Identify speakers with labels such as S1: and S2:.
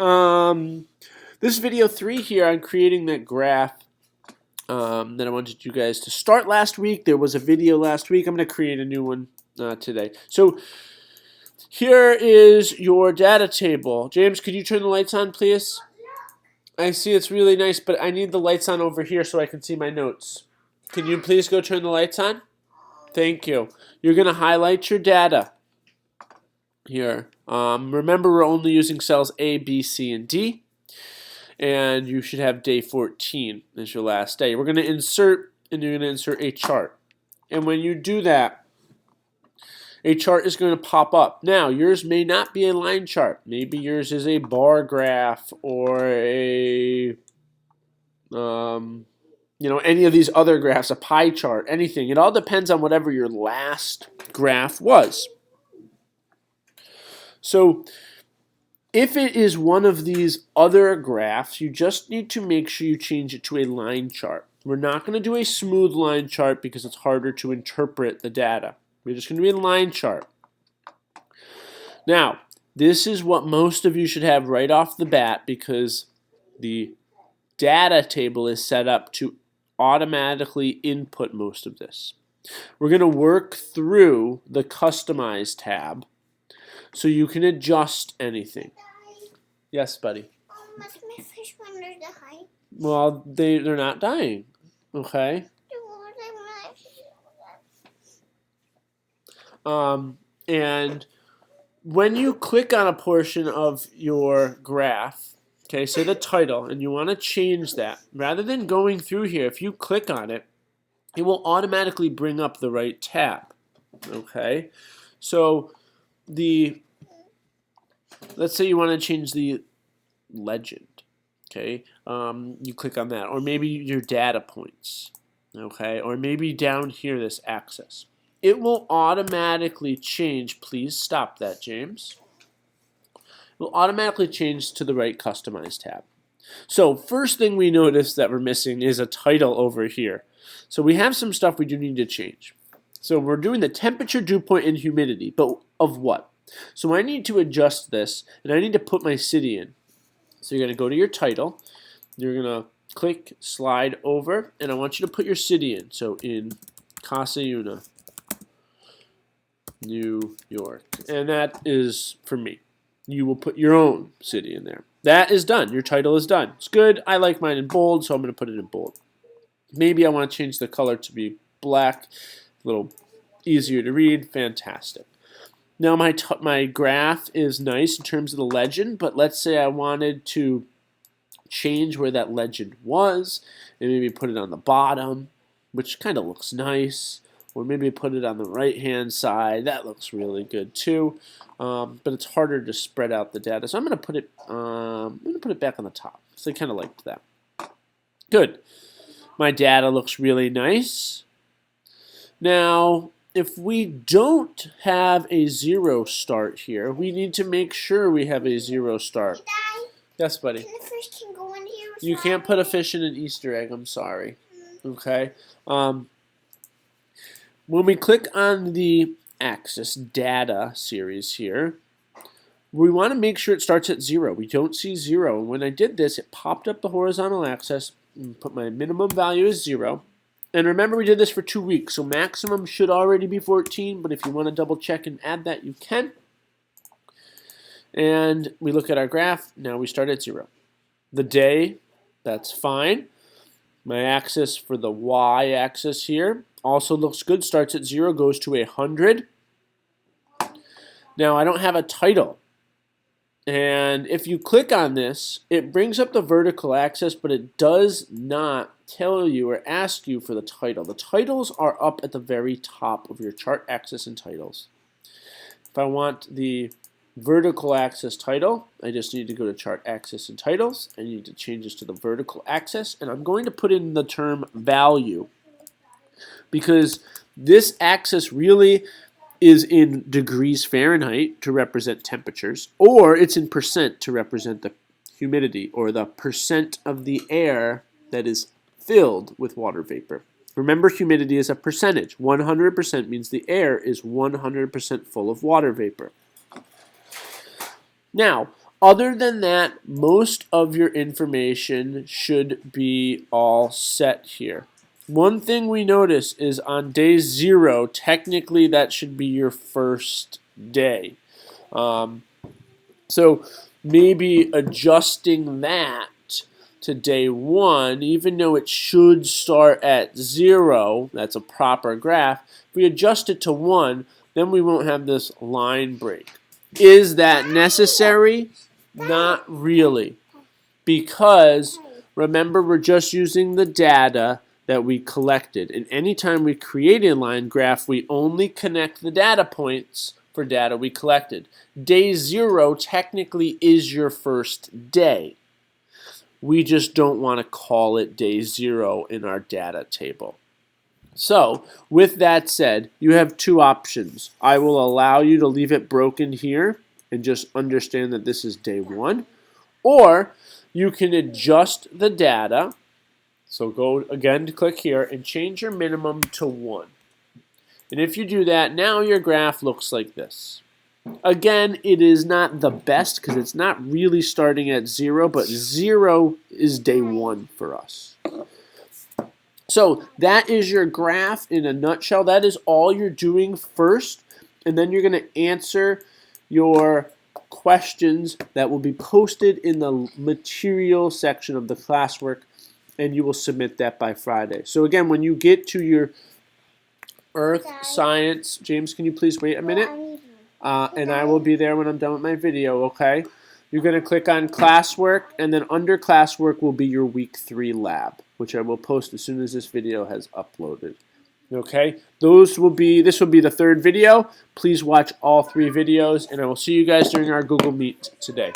S1: This is video 3 here on creating that graph that I wanted you guys to start last week. There was a video last week. I'm going to create a new one today. So here is your data table. James, could you turn the lights on, please? I see it's really nice, but I need the lights on over here so I can see my notes. Can you please go turn the lights on? Thank you. You're going to highlight your data here. Remember, we're only using cells A, B, C, and D. And you should have day 14 as your last day. We're going to insert, and you're going to insert a chart. And when you do that, a chart is going to pop up. Now, yours may not be a line chart. Maybe yours is a bar graph or a, any of these other graphs, a pie chart, anything. It all depends on whatever your last graph was. So if it is one of these other graphs, you just need to make sure you change it to a line chart. We're not going to do a smooth line chart because it's harder to interpret the data. We're just going to be a line chart. Now, this is what most of you should have right off the bat because the data table is set up to automatically input most of this. We're going to work through the Customize tab so you can adjust anything. Yes, buddy?
S2: What's my fish when they're dying?
S1: Well, they're not dying, okay? And when you click on a portion of your graph, okay, say the title, and you want to change that, rather than going through here, if you click on it, it will automatically bring up the right tab, okay? So let's say you want to change the legend, okay? You click on that, or maybe your data points, okay? Or maybe down here, this axis. It will automatically change. Please stop that, James. It will automatically change to the right Customize tab. So first thing we notice that we're missing is a title over here. So we have some stuff we do need to change. So we're doing the temperature, dew point, and humidity, but of what? So I need to adjust this, and I need to put my city in. So you're going to go to your title. You're going to click slide over, and I want you to put your city in. So in Casa Una, New York. And that is for me. You will put your own city in there. That is done. Your title is done. It's good. I like mine in bold, so I'm going to put it in bold. Maybe I want to change the color to be black, a little easier to read. Fantastic. Now my graph is nice in terms of the legend, but let's say I wanted to change where that legend was and maybe put it on the bottom, which kind of looks nice. Or maybe put it on the right-hand side. That looks really good too, but it's harder to spread out the data. So I'm going to put it back on the top. So I kind of liked that. Good. My data looks really nice. Now, if we don't have a 0 start here, we need to make sure we have a 0 start. Yes, buddy.
S2: The fish can go in here.
S1: You can't put a fish in an Easter egg. I'm sorry. Okay. When we click on the axis data series here, we want to make sure it starts at 0. We don't see 0. And when I did this, it popped up the horizontal axis and put my minimum value as 0. And remember, we did this for 2 weeks, so maximum should already be 14, but if you want to double check and add that, you can. And we look at our graph. Now we start at 0. The day, that's fine. My axis for the y-axis here also looks good. Starts at 0, goes to 100. Now I don't have a title. And if you click on this, it brings up the vertical axis, but it does not tell you or ask you for the title. The titles are up at the very top of your chart axis and titles. If I want the vertical axis title, I just need to go to chart axis and titles. I need to change this to the vertical axis, and I'm going to put in the term value because this axis really is in degrees Fahrenheit to represent temperatures, or it's in percent to represent the humidity or the percent of the air that is filled with water vapor. Remember, humidity is a percentage. 100% means the air is 100% full of water vapor. Now, Other than that, most of your information should be all set here. One thing we notice is on day 0, technically that should be your first day. So maybe adjusting that to day 1, even though it should start at 0, that's a proper graph, if we adjust it to 1, then we won't have this line break. Is that necessary? Not really, because remember we're just using the data that we collected, and anytime we create a line graph, we only connect the data points for data we collected. Day 0 technically is your first day. We just don't want to call it day 0 in our data table. So, with that said, you have 2 options. I will allow you to leave it broken here and just understand that this is day 1. Or you can adjust the data. So go again to click here and change your minimum to 1. And if you do that, now your graph looks like this. Again, it is not the best because it's not really starting at 0, but 0 is day 1 for us. So that is your graph in a nutshell. That is all you're doing first, and then you're going to answer your questions that will be posted in the material section of the classwork, and you will submit that by Friday. So again, when you get to your Earth Science, James, can you please wait a minute? And I will be there when I'm done with my video, okay? You're going to click on classwork, and then under classwork will be your week 3 lab, which I will post as soon as this video has uploaded. Okay, this will be the 3rd video. Please watch all 3 videos, and I will see you guys during our Google Meet today.